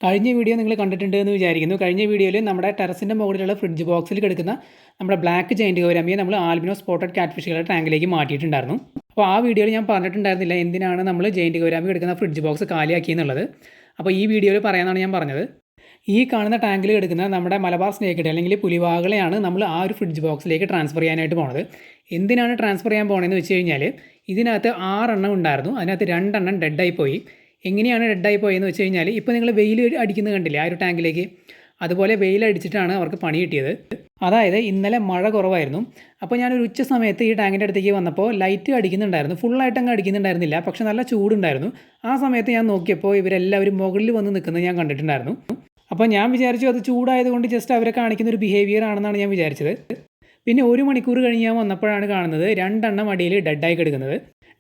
കഴിഞ്ഞ വീഡിയോ നിങ്ങൾ കണ്ടിട്ടുണ്ട് എന്ന് വിചാരിക്കുന്നു. കഴിഞ്ഞ വീഡിയോയിൽ നമ്മുടെ ടെറസിൻ്റെ മുകളിലുള്ള ഫ്രിഡ്ജ് ബോക്സിൽ കിടക്കുന്ന നമ്മുടെ ബ്ലാക്ക് ജയൻറ്റ് ഗൗരാമിയെ നമ്മൾ ആൽബിനോ സ്പോട്ടഡ് ക്യാറ്റ് ഫിഷുകളുടെ ടാങ്കിലേക്ക് മാറ്റിയിട്ടുണ്ടായിരുന്നു. അപ്പോൾ ആ വീഡിയോയിൽ ഞാൻ പറഞ്ഞിട്ടുണ്ടായിരുന്നില്ല എന്തിനാണ് നമ്മൾ ജയൻറ്റ് ഗൗരാമി കിടക്കുന്ന ഫ്രിഡ്ജ് ബോക്സ് കാലിയാക്കിയെന്നുള്ളത്. അപ്പോൾ ഈ വീഡിയോയിൽ പറയാനാണ് ഞാൻ പറഞ്ഞത്. ഈ കാണുന്ന ടാങ്കിൽ കിടക്കുന്ന നമ്മുടെ മലബാർ സ്നേക്ക് അല്ലെങ്കിൽ പുലിവാകളെയാണ് നമ്മൾ ആ ഒരു ഫ്രിഡ്ജ് ബോക്സിലേക്ക് ട്രാൻസ്ഫർ ചെയ്യാനായിട്ട് പോണത്. എന്തിനാണ് ട്രാൻസ്ഫർ ചെയ്യാൻ പോകണമെന്ന് വെച്ച് കഴിഞ്ഞാൽ ഇതിനകത്ത് 6 എണ്ണം ഉണ്ടായിരുന്നു. അതിനകത്ത് 2 എണ്ണം ഡെഡായി പോയി. എങ്ങനെയാണ് ഡെഡായി പോയതെന്ന് വെച്ച് കഴിഞ്ഞാൽ ഇപ്പോൾ നിങ്ങൾ വെയിൽ അടിക്കുന്നത് കണ്ടില്ലേ ആ ഒരു ടാങ്കിലേക്ക്, അതുപോലെ വെയിലടിച്ചിട്ടാണ് അവർക്ക് പണി കിട്ടിയത്. അതായത് ഇന്നലെ മഴ കുറവായിരുന്നു. അപ്പോൾ ഞാനൊരു ഉച്ച സമയത്ത് ഈ ടാങ്കിൻ്റെ അടുത്തേക്ക് വന്നപ്പോൾ ലൈറ്റ് അടിക്കുന്നുണ്ടായിരുന്നു, ഫുള്ളായിട്ട് അങ്ങ് അടിക്കുന്നുണ്ടായിരുന്നില്ല, പക്ഷേ നല്ല ചൂടുണ്ടായിരുന്നു. ആ സമയത്ത് ഞാൻ നോക്കിയപ്പോൾ ഇവരെല്ലാവരും മുകളിൽ വന്ന് നിൽക്കുന്നത് ഞാൻ കണ്ടിട്ടുണ്ടായിരുന്നു. അപ്പോൾ ഞാൻ വിചാരിച്ചു അത് ചൂടായതുകൊണ്ട് ജസ്റ്റ് അവരെ കാണിക്കുന്ന ഒരു ബിഹേവിയർ ആണെന്നാണ് ഞാൻ വിചാരിച്ചത്. പിന്നെ 1 മണിക്കൂർ കഴിഞ്ഞ് ഞാൻ വന്നപ്പോഴാണ് കാണുന്നത് 2 എണ്ണം അടിയിൽ ഡെഡായി കിടക്കുന്നത്.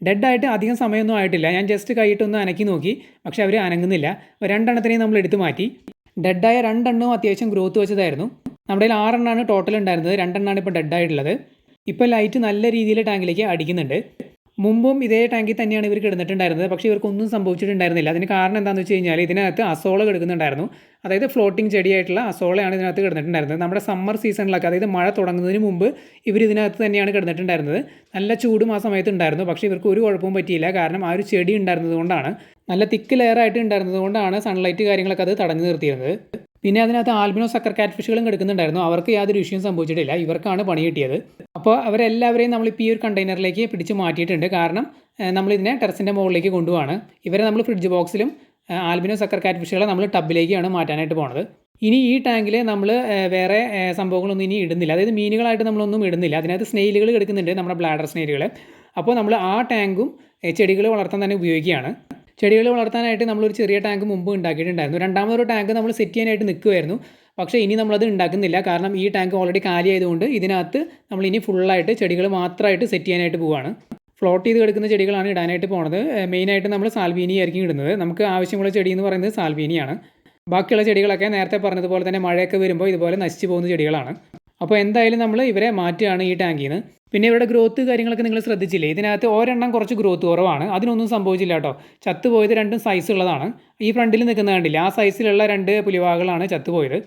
ഡെഡായിട്ട് അധികം സമയമൊന്നും ആയിട്ടില്ല. ഞാൻ ജസ്റ്റ് കൈയിട്ടൊന്ന് അനക്കി നോക്കി, പക്ഷേ അവർ അനങ്ങുന്നില്ല. 2 എണ്ണത്തിനെയും നമ്മൾ എടുത്ത് മാറ്റി. ഡെഡായ 2 എണ്ണവും അത്യാവശ്യം ഗ്രോത്ത് വെച്ചതായിരുന്നു. നമ്മുടെ കയ്യിൽ 6 എണ്ണമാണ് ടോട്ടൽ ഉണ്ടായിരുന്നത്, 2 എണ്ണമാണ് ഇപ്പോൾ ഡെഡായിട്ടുള്ളത്. ഇപ്പോൾ ലൈറ്റ് നല്ല രീതിയിൽ ടാങ്കിലേക്ക് അടിക്കുന്നുണ്ട്. മുമ്പും ഇതേ ടാങ്കിൽ തന്നെയാണ് ഇവർ കിടന്നിട്ടുണ്ടായിരുന്നത്, പക്ഷേ ഇവർക്കൊന്നും സംഭവിച്ചിട്ടുണ്ടായിരുന്നില്ല. അതിന് കാരണം എന്താണെന്ന് വെച്ച് കഴിഞ്ഞാൽ ഇതിനകത്ത് അസോള കിടക്കുന്നുണ്ടായിരുന്നു. അതായത് ഫ്ലോട്ടിംഗ് ചെടിയായിട്ടുള്ള അസോളയാണ് ഇതിനകത്ത് കിടന്നിട്ടുണ്ടായിരുന്നത്. നമ്മുടെ സമ്മർ സീസണിലൊക്കെ, അതായത് മഴ തുടങ്ങുന്നതിന് മുമ്പ് ഇവർ ഇതിനകത്ത് തന്നെയാണ് കിടന്നിട്ടുണ്ടായിരുന്നത്. നല്ല ചൂടും ആ സമയത്ത് ഉണ്ടായിരുന്നു, പക്ഷേ ഇവർക്ക് ഒരു കുഴപ്പവും പറ്റിയില്ല. കാരണം ആ ഒരു ചെടി ഉണ്ടായിരുന്നത് കൊണ്ടാണ്, നല്ല തിക്ക് ലെയറായിട്ട് ഉണ്ടായിരുന്നത് കൊണ്ടാണ് സൺലൈറ്റ് കാര്യങ്ങളൊക്കെ അത് തടഞ്ഞു നിർത്തിയിരുന്നത്. പിന്നെ അതിനകത്ത് ആൽബിനോ സക്കർ കാറ്റ് ഫിഷുകളും കിടക്കുന്നുണ്ടായിരുന്നു. അവർക്ക് യാതൊരു ഇഷ്യൂവും സംഭവിച്ചിട്ടില്ല. ഇവർക്കാണ് പണി കിട്ടിയത്. അപ്പോൾ അവരെല്ലാവരെയും നമ്മളിപ്പോൾ ഈ ഒരു കണ്ടെയ്നറിലേക്ക് പിടിച്ച് മാറ്റിയിട്ടുണ്ട്. കാരണം നമ്മളിതിനെ ടെറസിൻ്റെ മുകളിലേക്ക് കൊണ്ടുപോവാണ്. ഇവരെ നമ്മൾ ഫ്രിഡ്ജ് ബോക്സിലും ആൽബിനോ സക്കർ കാറ്റ് ഫിഷുകളെ നമ്മൾ ടബിലേക്കാണ് മാറ്റാനായിട്ട് പോണത്. ഇനി ഈ ടാങ്കിൽ നമ്മൾ വേറെ സംഭവങ്ങളൊന്നും ഇനി ഇടുന്നില്ല. അതായത് മീനുകളായിട്ട് നമ്മളൊന്നും ഇടുന്നില്ല. അതിനകത്ത് സ്നെയിലുകൾ കിടക്കുന്നുണ്ട്, നമ്മുടെ ബ്ലാഡർ സ്നെയിലുകൾ. അപ്പോൾ നമ്മൾ ആ ടാങ്കും ചെടികൾ വളർത്താൻ തന്നെ ഉപയോഗിക്കുകയാണ്. ചെടികൾ വളർത്താനായിട്ട് നമ്മളൊരു ചെറിയ ടാങ്ക് മുമ്പ് ഉണ്ടാക്കിയിട്ടുണ്ടായിരുന്നു. രണ്ടാമതൊരു ടാങ്ക് നമ്മൾ സെറ്റ് ചെയ്യാനായിട്ട് നിൽക്കുമായിരുന്നു. പക്ഷേ ഇനി നമ്മളത് ഉണ്ടാക്കുന്നില്ല. കാരണം ഈ ടാങ്ക് ഓൾറെഡി കാലി ആയതുകൊണ്ട് ഇതിനകത്ത് നമ്മളിനി ഫുള്ളായിട്ട് ചെടികൾ മാത്രമായിട്ട് സെറ്റ് ചെയ്യാനായിട്ട് പോവുകയാണ്. ഫ്ലോട്ട് ചെയ്ത് കിടക്കുന്ന ചെടികളാണ് ഇടാനായിട്ട് പോണത്. മെയിനായിട്ട് നമ്മൾ സാൽവീനി ആയിരിക്കും ഇടുന്നത്. നമുക്ക് ആവശ്യമുള്ള ചെടി എന്ന് പറയുന്നത് സാൽവീനിയാണ്. ബാക്കിയുള്ള ചെടികളൊക്കെ നേരത്തെ പറഞ്ഞതുപോലെ തന്നെ മഴയൊക്കെ വരുമ്പോൾ ഇതുപോലെ നശിച്ചു പോകുന്ന ചെടികളാണ്. അപ്പോൾ എന്തായാലും നമ്മൾ ഇവരെ മാറ്റുകയാണ് ഈ ടാങ്കിൽ നിന്ന്. പിന്നെ ഇവരുടെ ഗ്രോത്ത് കാര്യങ്ങളൊക്കെ നിങ്ങൾ ശ്രദ്ധിച്ചില്ലേ? ഇതിനകത്ത് ഒരെണ്ണം കുറച്ച് ഗ്രോത്ത് കുറവാണ്. അതിനൊന്നും സംഭവിച്ചില്ല കേട്ടോ. ചത്തുപോയത് 2 സൈസ് ഉള്ളതാണ്. ഈ ഫ്രണ്ടിൽ നിൽക്കുന്ന കണ്ടില്ലേ, ആ സൈസിലുള്ള 2 പുലിവാകളാണ് ചത്തുപോയത്.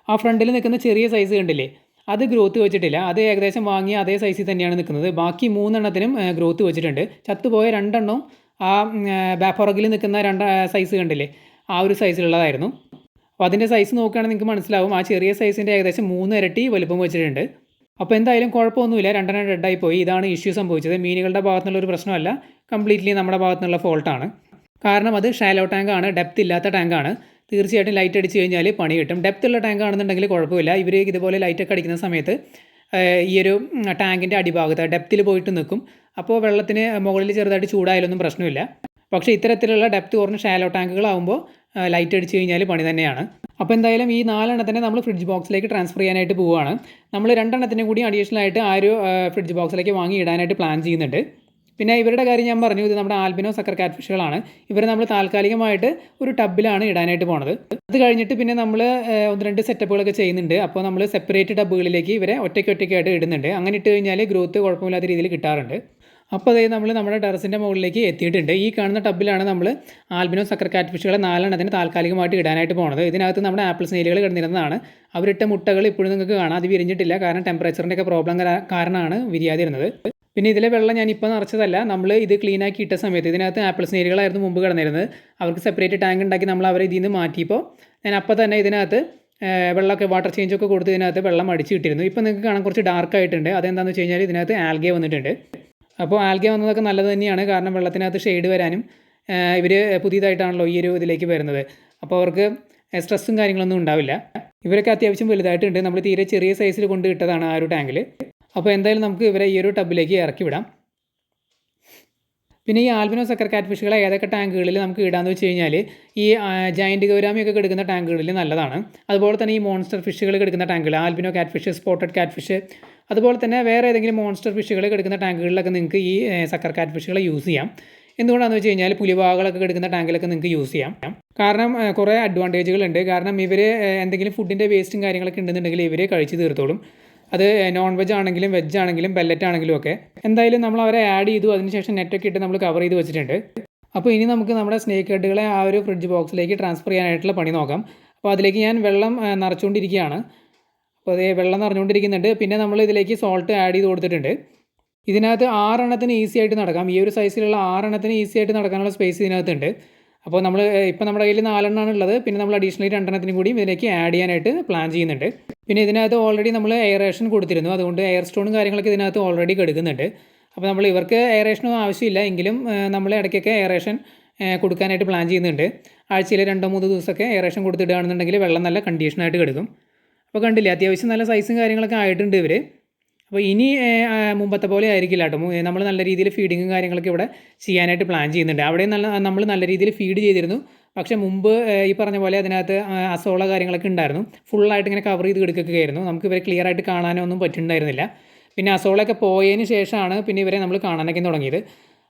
ആ ഫ്രണ്ടിൽ നിൽക്കുന്ന ചെറിയ സൈസ് കണ്ടില്ലേ, അത് ഗ്രോത്ത് വെച്ചിട്ടില്ല. അത് ഏകദേശം വാങ്ങിയ അതേ സൈസിൽ തന്നെയാണ് നിൽക്കുന്നത്. ബാക്കി 3 എണ്ണത്തിനും ഗ്രോത്ത് വെച്ചിട്ടുണ്ട്. ചത്തുപോയ 2 എണ്ണവും ആ പുറകിൽ നിൽക്കുന്ന 2 സൈസ് കണ്ടില്ലേ, ആ ഒരു സൈസിലുള്ളതായിരുന്നു. അപ്പോൾ അതിൻ്റെ സൈസ് നോക്കുകയാണെങ്കിൽ നിങ്ങൾക്ക് മനസ്സിലാവും, ആ ചെറിയ സൈസിൻ്റെ ഏകദേശം 3 ഇരട്ടി വലുപ്പം വെച്ചിട്ടുണ്ട്. അപ്പോൾ എന്തായാലും കുഴപ്പമൊന്നുമില്ല, 2 എണ്ണം ഡെഡായി പോയി. ഇതാണ് ഇഷ്യൂ സംഭവിച്ചത്. മീനുകളുടെ ഭാഗത്തുനിന്നുള്ള ഒരു പ്രശ്നമല്ല, കംപ്ലീറ്റ്ലി നമ്മുടെ ഭാഗത്തുനിന്നുള്ള ഫോൾട്ടാണ്. കാരണം അത് ഷാലോ ടാങ്കാണ്, ഡെപ്ത് ഇല്ലാത്ത ടാങ്കാണ്. തീർച്ചയായിട്ടും ലൈറ്റ് അടിച്ച് കഴിഞ്ഞാൽ പണി കിട്ടും. ഡെപ്ത് ഉള്ള ടാങ്ക് ആണെന്നുണ്ടെങ്കിൽ കുഴപ്പമില്ല. ഇവർ ഇതുപോലെ ലൈറ്റൊക്കെ അടിക്കുന്ന സമയത്ത് ഈ ഒരു ടാങ്കിൻ്റെ അടിഭാഗത്ത് ഡെപ്തിൽ പോയിട്ട് നിൽക്കും. അപ്പോൾ വെള്ളത്തിന് മുകളിൽ ചെറുതായിട്ട് ചൂടായാലൊന്നും പ്രശ്നമില്ല. പക്ഷേ ഇത്തരത്തിലുള്ള ഡെപ്ത് കുറഞ്ഞ ഷാലോ ടാങ്കുകളാകുമ്പോൾ ലൈറ്റ് അടിച്ച് കഴിഞ്ഞാൽ പണി തന്നെയാണ്. അപ്പോൾ എന്തായാലും ഈ 4 എണ്ണത്തിനെ നമ്മൾ ഫ്രിഡ്ജ് ബോക്സിലേക്ക് ട്രാൻസ്ഫർ ചെയ്യാനായിട്ട് പോവുകയാണ്. നമ്മൾ 2 എണ്ണത്തിനും കൂടി അഡീഷണൽ ആയിട്ട് ആ ഒരു ഫ്രിഡ്ജ് ബോക്സിലേക്ക് വാങ്ങി ഇടാനായിട്ട് പ്ലാൻ ചെയ്യുന്നുണ്ട്. പിന്നെ ഇവരുടെ കാര്യം ഞാൻ പറഞ്ഞു, ഇത് നമ്മുടെ ആൽബിനോ സക്കർ കാറ്റ് ഫിഷുകളാണ്. ഇവരെ നമ്മൾ താൽക്കാലികമായിട്ട് ഒരു ടബിലാണ് ഇടാനായിട്ട് പോണത്. അത് കഴിഞ്ഞിട്ട് പിന്നെ നമ്മൾ 1-2 സെറ്റപ്പുകളൊക്കെ ചെയ്യുന്നുണ്ട്. അപ്പോൾ നമ്മൾ സെപ്പറേറ്റ് ടബുകളിലേക്ക് ഇവരെ ഒറ്റയ്ക്കായിട്ട് ഇടുന്നുണ്ട്. അങ്ങനെ ഇട്ട് കഴിഞ്ഞാൽ ഗ്രോത്ത് കുഴപ്പമില്ലാത്ത രീതിയിൽ കിട്ടാറുണ്ട്. അപ്പോൾ അതായത് നമ്മൾ നമ്മുടെ ടെറസിൻ്റെ മുകളിലേക്ക് എത്തിയിട്ടുണ്ട്. ഈ കാണുന്ന ടബിലാണ് നമ്മൾ ആൽബിനോ സക്കർ കാറ്റ് ഫിഷുകളെ 4 എണ്ണത്തിന് താൽക്കാലികമായിട്ട് ഇടാനായിട്ട് പോകുന്നത്. ഇതിനകത്ത് നമ്മുടെ ആപ്പിൾ സ്നെയിലുകൾ കിടന്നിരുന്നതാണ്. അവരിട്ട മുട്ടകൾ ഇപ്പോഴും നിങ്ങൾക്ക് കാണാം, അത് വിരിഞ്ഞിട്ടില്ല. കാരണം ടെമ്പറേച്ചറിൻ്റെ ഒക്കെ പ്രോബ്ലം കാരണമാണ് വിരിയാതിരുന്നത്. പിന്നെ ഇതിലെ വെള്ളം ഞാനിപ്പോൾ നിറച്ചതല്ല, നമ്മൾ ഇത് ക്ലീനാക്കി ഇട്ട സമയത്ത് ഇതിനകത്ത് ആപ്പിൾ സ്നെയിലുകളായിരുന്നു മുമ്പ് കിടന്നിരുന്നത്. അവർക്ക് സെപ്പറേറ്റ് ടാങ്ക് ഉണ്ടാക്കി നമ്മൾ അവരെ ഇതിൽ നിന്ന് മാറ്റിയപ്പോൾ ഞാൻ അപ്പോൾ തന്നെ ഇതിനകത്ത് വെള്ളമൊക്കെ വാട്ടർ ചേഞ്ചൊക്കെ കൊടുത്ത് ഇതിനകത്ത് വെള്ളം അടിച്ചിട്ടിരുന്നു. ഇപ്പോൾ നിങ്ങൾക്ക് കാണാൻ കുറച്ച് ഡാർക്കായിട്ടുണ്ട്. അതെന്താണെന്ന് വെച്ച് കഴിഞ്ഞാൽ ഇതിനകത്ത് ആൽഗെ വന്നിട്ടുണ്ട്. അപ്പോൾ ആൽഗെ വന്നതൊക്കെ നല്ലത് തന്നെയാണ്. കാരണം വെള്ളത്തിനകത്ത് ഷെയ്ഡ് വരാനും ഇവർ പുതിയതായിട്ടാണല്ലോ ഈ ഒരു ഇതിലേക്ക് വരുന്നത്. അപ്പോൾ അവർക്ക് സ്ട്രെസ്സും കാര്യങ്ങളൊന്നും ഉണ്ടാവില്ല. ഇവരൊക്കെ അത്യാവശ്യം വലുതായിട്ടുണ്ട്. നമ്മൾ തീരെ ചെറിയ സൈസിൽ കൊണ്ട് ഇട്ടതാണ് ആ ഒരു ടാങ്കിൽ. അപ്പോൾ എന്തായാലും നമുക്ക് ഇവരെ ഈ ഒരു ടബിലേക്ക് ഇറക്കി വിടാം. പിന്നെ ഈ ആൽബിനോ സക്കർ കാറ്റ് ഫിഷുകളെ ഏതൊക്കെ ടാങ്കുകളിൽ നമുക്ക് ഇടാമെന്ന് വെച്ച് കഴിഞ്ഞാൽ ഈ ജയൻറ്റ് ഗൗരാമിയൊക്കെ കിടക്കുന്ന ടാങ്കുകളിൽ നല്ലതാണ്. അതുപോലെ തന്നെ ഈ മോൺസ്റ്റർ ഫിഷുകൾ കിടക്കുന്ന ടാങ്കുകൾ, ആൽബിനോ കാറ്റ് ഫിഷ്, സ്പോട്ടഡ് കാറ്റ് ഫിഷ്, അതുപോലെ തന്നെ വേറെ ഏതെങ്കിലും മോൺസ്റ്റർ ഫിഷുകൾ കിടക്കുന്ന ടാങ്കുകളിലൊക്കെ നിങ്ങൾക്ക് ഈ സക്കർ കാറ്റ് ഫിഷുകളെ യൂസ് ചെയ്യാം. എന്തുകൊണ്ടാണെന്ന് വെച്ച് കഴിഞ്ഞാൽ പുലിവാകളൊക്കെ കിടക്കുന്ന ടാങ്കിലൊക്കെ നിങ്ങൾക്ക് യൂസ് ചെയ്യാം. കാരണം കുറേ അഡ്വാൻറ്റേജുകളുണ്ട്. കാരണം ഇവർ എന്തെങ്കിലും ഫുഡിൻ്റെ വേസ്റ്റും കാര്യങ്ങളൊക്കെ ഉണ്ടെന്നുണ്ടെങ്കിൽ ഇവർ കഴിച്ച് തീർത്തോളും. അത് നോൺ വെജ് ആണെങ്കിലും വെജ് ആണെങ്കിലും പെല്ലറ്റ് ആണെങ്കിലും ഒക്കെ. എന്തായാലും നമ്മൾ അവരെ ആഡ് ചെയ്തു. അതിനുശേഷം നെറ്റൊക്കെ ഇട്ട് നമ്മൾ കവർ ചെയ്ത് വെച്ചിട്ടുണ്ട്. അപ്പോൾ ഇനി നമുക്ക് നമ്മുടെ സ്നേക്ക് ഹെഡുകളെ ആ ഒരു ഫ്രിഡ്ജ് ബോക്സിലേക്ക് ട്രാൻസ്ഫർ ചെയ്യാനായിട്ടുള്ള പണി നോക്കാം. അപ്പോൾ അതിലേക്ക് ഞാൻ വെള്ളം നിറച്ചുകൊണ്ടിരിക്കുകയാണ്. അപ്പോൾ അതേ വെള്ളം നിറഞ്ഞുകൊണ്ടിരിക്കുന്നുണ്ട്. പിന്നെ നമ്മൾ ഇതിലേക്ക് സോൾട്ട് ആഡ് ചെയ്ത് കൊടുത്തിട്ടുണ്ട്. ഇതിനകത്ത് 6 എണ്ണത്തിന് ഈസി ആയിട്ട് നടക്കാം. ഈ ഒരു സൈസിലുള്ള 6 എണ്ണത്തിന് ഈസി ആയിട്ട് നടക്കാനുള്ള സ്പേസ് ഇതിനകത്തുണ്ട്. അപ്പോൾ നമ്മൾ ഇപ്പോൾ നമ്മുടെ കയ്യിൽ 4 എണ്ണമാണ് ഉള്ളത്. പിന്നെ നമ്മൾ അഡീഷണലി 2 എണ്ണത്തിനും കൂടി ഇതിലേക്ക് ആഡ് ചെയ്യാനായിട്ട് പ്ലാൻ ചെയ്യുന്നുണ്ട്. പിന്നെ ഇതിനകത്ത് ഓൾറെഡി നമ്മൾ എയറേഷൻ കൊടുത്തിരുന്നു. അതുകൊണ്ട് എയർ സ്റ്റോണും കാര്യങ്ങളൊക്കെ ഇതിനകത്ത് ഓൾറെഡി കിടക്കുന്നുണ്ട്. അപ്പോൾ നമ്മൾ ഇവർക്ക് എയറേഷനും ആവശ്യമില്ല എങ്കിലും നമ്മൾ ഇടയ്ക്കൊക്കെ എയറേഷൻ കൊടുക്കാനായിട്ട് പ്ലാൻ ചെയ്യുന്നുണ്ട്. ആഴ്ചയിൽ 2-3 ദിവസമൊക്കെ എയറേഷൻ കൊടുത്തിടുകയാണെന്നുണ്ടെങ്കിൽ വെള്ളം നല്ല കണ്ടീഷനായിട്ട് കിടക്കും. അപ്പോൾ കണ്ടില്ലേ, അത്യാവശ്യം നല്ല സൈസും കാര്യങ്ങളൊക്കെ ആയിട്ടുണ്ട് ഇവർ. അപ്പോൾ ഇനി മുമ്പത്തെ പോലെ ആയിരിക്കില്ല കേട്ടോ. നമ്മൾ നല്ല രീതിയിൽ ഫീഡിങ്ങും കാര്യങ്ങളൊക്കെ ഇവിടെ ചെയ്യാനായിട്ട് പ്ലാൻ ചെയ്യുന്നുണ്ട്. അവിടെ നമ്മൾ നല്ല രീതിയിൽ ഫീഡ് ചെയ്തിരുന്നു. പക്ഷേ മുമ്പ് ഈ പറഞ്ഞ പോലെ അതിനകത്ത് അസോള കാര്യങ്ങളൊക്കെ ഉണ്ടായിരുന്നു. ഫുള്ളായിട്ട് ഇങ്ങനെ കവർ ചെയ്ത് കിടക്കുകയൊക്കെ ആയിരുന്നു. നമുക്ക് ഇവരെ ക്ലിയർ ആയിട്ട് കാണാനോ ഒന്നും പറ്റുന്നുണ്ടായിരുന്നില്ല. പിന്നെ അസോളയൊക്കെ പോയതിന് ശേഷമാണ് പിന്നെ ഇവരെ നമ്മൾ കാണാനൊക്കെ തുടങ്ങിയത്.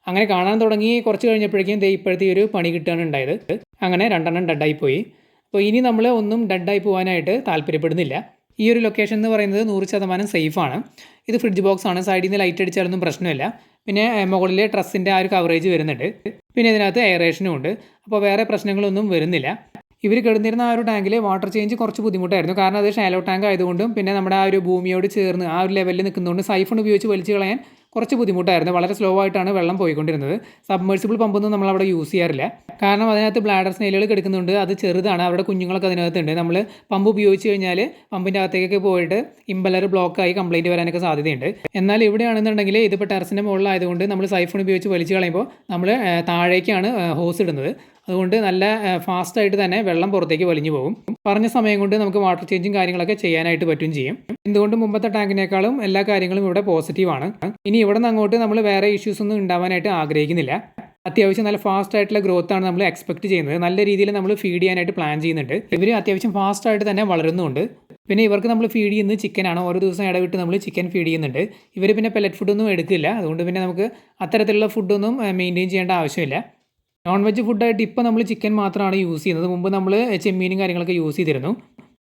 അങ്ങനെ കാണാൻ തുടങ്ങി കുറച്ച് കഴിഞ്ഞപ്പോഴേക്കും ഇപ്പോഴത്തെ ഒരു പണി കിട്ടുകയാണ് ഉണ്ടായത്. അങ്ങനെ 2 എണ്ണം ഡെഡായിപ്പോയി. അപ്പോൾ ഇനി നമ്മൾ ഒന്നും ഡെഡായി പോകാനായിട്ട് താല്പര്യപ്പെടുന്നില്ല. ഈ ഒരു ലൊക്കേഷൻ എന്ന് പറയുന്നത് 100% സേഫാണ്. ഇത് ഫ്രിഡ്ജ് ബോക്സ് ആണ്. സൈഡിൽ നിന്ന് ലൈറ്റ് അടിച്ചാലൊന്നും പ്രശ്നമില്ല. പിന്നെ മുകളിലെ ട്രസ്സിൻ്റെ ആ ഒരു കവറേജ് വരുന്നുണ്ട്. പിന്നെ ഇതിനകത്ത് എയറേഷനും ഉണ്ട്. അപ്പോൾ വേറെ പ്രശ്നങ്ങളൊന്നും വരുന്നില്ല. ഇവർ കിടന്നിരുന്ന ആ ഒരു ടാങ്കിൽ വാട്ടർ ചേഞ്ച് കുറച്ച് ബുദ്ധിമുട്ടായിരുന്നു. കാരണം അത് ഷാലോ ടാങ്ക് ആയതുകൊണ്ടും പിന്നെ നമ്മുടെ ആ ഒരു ഭൂമിയോട് ചേർന്ന് ആ ഒരു ലെവലിൽ നിൽക്കുന്നതുകൊണ്ട് സൈഫൺ ഉപയോഗിച്ച് വലിച്ചു കളയാൻ കുറച്ച് ബുദ്ധിമുട്ടായിരുന്നു. വളരെ സ്ലോ ആയിട്ടാണ് വെള്ളം പോയിക്കൊണ്ടിരുന്നത്. സബ്മേഴ്സിബിൾ പമ്പൊന്നും നമ്മളവിടെ യൂസ് ചെയ്യാറില്ല. കാരണം അതിനകത്ത് ബ്ലാഡർ സ്നെയിലുകൾ കിടക്കുന്നുണ്ട്. അത് ചെറുതാണ്. അവിടെ കുഞ്ഞുങ്ങളൊക്കെ അതിനകത്തുണ്ട്. നമ്മൾ പമ്പ് ഉപയോഗിച്ച് കഴിഞ്ഞാൽ പമ്പിൻ്റെ അകത്തേക്കൊക്കെ പോയിട്ട് ഇമ്പലർ ബ്ലോക്കായി കംപ്ലയിൻറ്റ് വരാനൊക്കെ സാധ്യതയുണ്ട്. എന്നാൽ ഇവിടെയാണെന്നുണ്ടെങ്കിൽ ഇതിപ്പോൾ ടെറസിൻ്റെ മുകളിലായതുകൊണ്ട് നമ്മൾ സൈഫൺ ഉപയോഗിച്ച് വലിച്ചു കളയുമ്പോൾ നമ്മൾ താഴേക്കാണ് ഹോസ് ഇടുന്നത്. അതുകൊണ്ട് നല്ല ഫാസ്റ്റായിട്ട് തന്നെ വെള്ളം പുറത്തേക്ക് വലിഞ്ഞു പോകും. പറഞ്ഞ സമയം കൊണ്ട് നമുക്ക് വാട്ടർ ചേഞ്ചും കാര്യങ്ങളൊക്കെ ചെയ്യാനായിട്ട് പറ്റുകയും ചെയ്യും. എന്തുകൊണ്ട് മുമ്പത്തെ ടാങ്കിനേക്കാളും എല്ലാ കാര്യങ്ങളും ഇവിടെ പോസിറ്റീവാണ്. ഇനി ഇവിടെ നിന്ന് അങ്ങോട്ട് നമ്മൾ വേറെ ഇഷ്യൂസ് ഒന്നും ഉണ്ടാവാനായിട്ട് ആഗ്രഹിക്കുന്നില്ല. അത്യാവശ്യം നല്ല ഫാസ്റ്റ് ആയിട്ടുള്ള ഗ്രോത്ത് ആണ് നമ്മൾ എക്സ്പെക്ട് ചെയ്യുന്നത്. നല്ല രീതിയിൽ നമ്മൾ ഫീഡ് ചെയ്യാനായിട്ട് പ്ലാൻ ചെയ്യുന്നുണ്ട്. ഇവർ അത്യാവശ്യം ഫാസ്റ്റായിട്ട് തന്നെ വളരുന്നുണ്ട്. പിന്നെ ഇവർക്ക് നമ്മൾ ഫീഡ് ചെയ്യുന്നത് ചിക്കനാണ്. ഓരോ ദിവസം ഇടവിട്ട് നമ്മൾ ചിക്കൻ ഫീഡ് ചെയ്യുന്നുണ്ട്. ഇവർ പിന്നെ പെല്ലറ്റ് ഫുഡൊന്നും എടുക്കില്ല. അതുകൊണ്ട് പിന്നെ നമുക്ക് അത്തരത്തിലുള്ള ഫുഡൊന്നും മെയിൻറ്റെയിൻ ചെയ്യേണ്ട ആവശ്യമില്ല. നോൺ വെജ് ഫുഡായിട്ട് ഇപ്പോൾ നമ്മൾ ചിക്കൻ മാത്രമാണ് യൂസ് ചെയ്യുന്നത്. മുമ്പ് നമ്മൾ ചെമ്മീനും കാര്യങ്ങളൊക്കെ യൂസ് ചെയ്തിരുന്നു.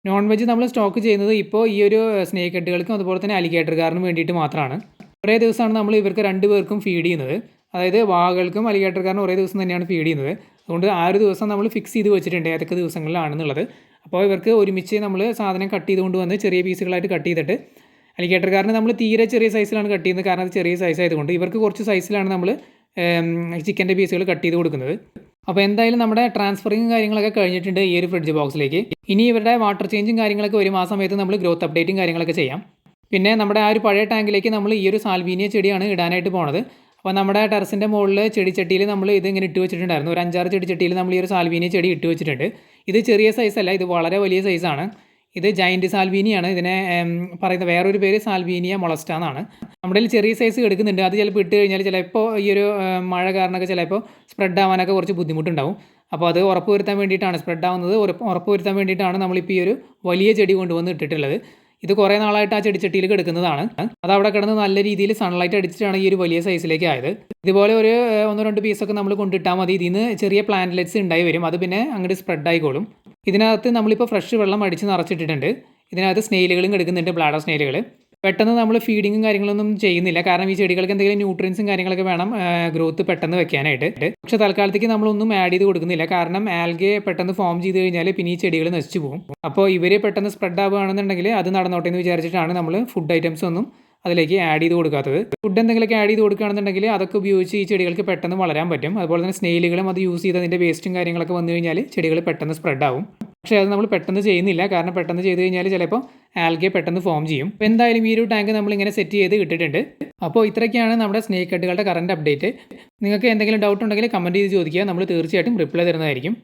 നോൺ വെജ് നമ്മൾ സ്റ്റോക്ക് ചെയ്യുന്നത് ഇപ്പോൾ ഈ ഒരു സ്നേക്ക് ഹെഡുകൾക്കും അതുപോലെ തന്നെ അലിഗേറ്റർകാരനും വേണ്ടിയിട്ട് മാത്രമാണ്. ഒരേ ദിവസമാണ് നമ്മൾ ഇവർക്ക് 2 പേർക്കും ഫീഡ് ചെയ്യുന്നത്. അതായത് വാഗകൾക്കും അലിഗേറ്റർകാരനും ഒരേ ദിവസം തന്നെയാണ് ഫീഡ് ചെയ്യുന്നത്. അതുകൊണ്ട് ആ ഒരു ദിവസം നമ്മൾ ഫിക്സ് ചെയ്ത് വെച്ചിട്ടുണ്ട് ഏതൊക്കെ ദിവസങ്ങളിലാണെന്നുള്ളത്. അപ്പോൾ ഇവർക്ക് ഒരുമിച്ച് നമ്മൾ സാധനം കട്ട് ചെയ്തുകൊണ്ട് വന്ന് ചെറിയ പീസുകളായിട്ട് കട്ട് ചെയ്തിട്ട് അലിഗേറ്റർകാരന് നമ്മൾ തീരെ ചെറിയ സൈസിലാണ് കട്ട് ചെയ്യുന്നത്. കാരണം അത് ചെറിയ സൈസ് ആയതുകൊണ്ട് ഇവർക്ക് കുറച്ച് സൈസിലാണ് നമ്മൾ ചിക്കൻ്റെ പീസുകൾ കട്ട് ചെയ്ത് കൊടുക്കുന്നത്. അപ്പോൾ എന്തായാലും നമ്മുടെ ട്രാൻസ്ഫറിങ്ങും കാര്യങ്ങളൊക്കെ കഴിഞ്ഞിട്ടുണ്ട് ഈ ഒരു ഫ്രിഡ്ജ് ബോക്സിലേക്ക്. ഇനി ഇവരുടെ വാട്ടർ ചേഞ്ചും കാര്യങ്ങളൊക്കെ വരും. ആ സമയത്ത് നമ്മൾ ഗ്രോത്ത് അപ്ഡേറ്റും കാര്യങ്ങളൊക്കെ ചെയ്യാം. പിന്നെ നമ്മുടെ ആ ഒരു പഴയ ടാങ്കിലേക്ക് നമ്മൾ ഈ ഒരു സാൽവീനിയ ചെടിയാണ് ഇടാനായിട്ട് പോണത്. അപ്പോൾ നമ്മുടെ ടെറസിൻ്റെ മുകളിൽ ചെടിച്ചട്ടിയിൽ നമ്മൾ ഇത് ഇങ്ങനെ ഇട്ട് വെച്ചിട്ടുണ്ടായിരുന്നു. ഒരു 5-6 ചെടിച്ചട്ടിയിൽ നമ്മൾ ഈ ഒരു സാൽവീനിയ ചെടി ഇട്ട് വെച്ചിട്ടുണ്ട്. ഇത് ചെറിയ സൈസല്ല, ഇത് വളരെ വലിയ സൈസാണ്. ഇത് ജയൻറ്റ് സാൽവീനിയാണ്. ഇതിനെ പറയുന്ന വേറൊരു പേര് സാൽവീനിയ മൊളസ്റ്റ എന്നാണ്. നമ്മുടെ കയ്യിൽ ചെറിയ സൈസ് എടുക്കുന്നുണ്ട്. അത് ചിലപ്പോൾ ഇട്ട് കഴിഞ്ഞാൽ ചിലപ്പോൾ ഈ ഒരു മഴ കാരണമൊക്കെ ചിലപ്പോൾ സ്പ്രെഡ് ആവാനൊക്കെ കുറച്ച് ബുദ്ധിമുട്ടുണ്ടാവും. അപ്പോൾ അത് ഉറപ്പ് വരുത്താൻ വേണ്ടിയിട്ടാണ് സ്പ്രെഡ് ആവുന്നത് ഉറപ്പ് വരുത്താൻ വേണ്ടിയിട്ടാണ് നമ്മളിപ്പോൾ ഈ ഒരു വലിയ ചെടി കൊണ്ടുവന്ന് ഇട്ടിട്ടുള്ളത്. ഇത് കുറേ നാളായിട്ട് ആ ചെടിച്ചട്ടിയിൽ കിടക്കുന്നതാണ്. അത് അവിടെ കിടന്ന് നല്ല രീതിയിൽ സൺലൈറ്റ് അടിച്ചിട്ടാണ് ഈ ഒരു വലിയ സൈസിലേക്ക് ആയത്. ഇതുപോലെ ഒരു 1-2 പീസൊക്കെ നമ്മൾ കൊണ്ടിട്ടാൽ മതി. ഇതിൽ നിന്ന് ചെറിയ പ്ലാന്റ്ലെറ്റ്സ് ഉണ്ടായി വരും. അത് പിന്നെ അങ്ങോട്ട് സ്പ്രെഡ് ആയിക്കോളും. ഇതിനകത്ത് നമ്മളിപ്പോൾ ഫ്രഷ് വെള്ളം അടിച്ച് നിറച്ചിട്ടിട്ടുണ്ട്. ഇതിനകത്ത് സ്നെയിലുകളും കിടക്കുന്നുണ്ട്, ബ്ലാഡർ സ്നെയിലുകൾ. പെട്ടെന്ന് നമ്മൾ ഫീഡിങ്ങും കാര്യങ്ങളൊന്നും ചെയ്യുന്നില്ല. കാരണം ഈ ചെടികൾക്ക് എന്തെങ്കിലും ന്യൂട്രിയൻസും കാര്യങ്ങളൊക്കെ വേണം ഗ്രോത്ത് പെട്ടെന്ന് വെക്കാനായിട്ട്. പക്ഷേ തൽക്കാലത്തേക്ക് നമ്മളൊന്നും ആഡ് ചെയ്ത് കൊടുക്കുന്നില്ല. കാരണം ആൽഗെ പെട്ടെന്ന് ഫോം ചെയ്ത് കഴിഞ്ഞാൽ പിന്നെ ഈ ചെടികൾ നശിച്ചു പോകും. അപ്പോൾ ഇവർ പെട്ടെന്ന് സ്പ്രെഡ് ആവുകയാണെന്നുണ്ടെങ്കിൽ അത് നടന്നോട്ടെ എന്ന് വിചാരിച്ചിട്ടാണ് നമ്മൾ ഫുഡ് ഐറ്റംസ് ഒന്നും അതിലേക്ക് ആഡ് ചെയ്ത് കൊടുക്കാത്തത്. ഫുഡ് എന്തെങ്കിലുമൊക്കെ ആഡ് ചെയ്ത് കൊടുക്കുകയാണെന്നുണ്ടെങ്കിൽ അതൊക്കെ ഉപയോഗിച്ച് ഈ ചെടികൾക്ക് പെട്ടെന്ന് വളരാൻ പറ്റും. അതുപോലെ തന്നെ സ്നെയിലുകളും അത് യൂസ് ചെയ്ത് അതിൻ്റെ വേസ്റ്റും കാര്യങ്ങളൊക്കെ വന്നു കഴിഞ്ഞാൽ ചെടികൾ പെട്ടെന്ന് സ്പ്രെഡ് ആവും. പക്ഷേ അത് നമ്മൾ പെട്ടെന്ന് ചെയ്യുന്നില്ല. കാരണം പെട്ടെന്ന് ചെയ്ത് കഴിഞ്ഞാൽ ചിലപ്പോൾ ആൽഗെ പെട്ടെന്ന് ഫോം ചെയ്യും. അപ്പോൾ എന്തായാലും ഈ ഒരു ടാങ്ക് നമ്മളിങ്ങനെ സെറ്റ് ചെയ്ത് ഇട്ടിട്ടുണ്ട്. അപ്പോൾ ഇത്രയൊക്കെയാണ് നമ്മുടെ സ്നേക്ക് ഹെഡുകളുടെ കറണ്ട് അപ്ഡേറ്റ്. നിങ്ങൾക്ക് എന്തെങ്കിലും ഡൗട്ട് ഉണ്ടെങ്കിൽ കമൻറ്റ് ചെയ്ത് ചോദിക്കുക. നമ്മൾ തീർച്ചയായിട്ടും റിപ്ലൈ തരുന്നതായിരിക്കും.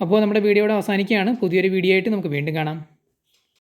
അപ്പോൾ നമ്മുടെ വീഡിയോയുടെ അവസാനിക്കുകയാണ്. പുതിയൊരു വീഡിയോ ആയിട്ട് നമുക്ക് വീണ്ടും കാണാം.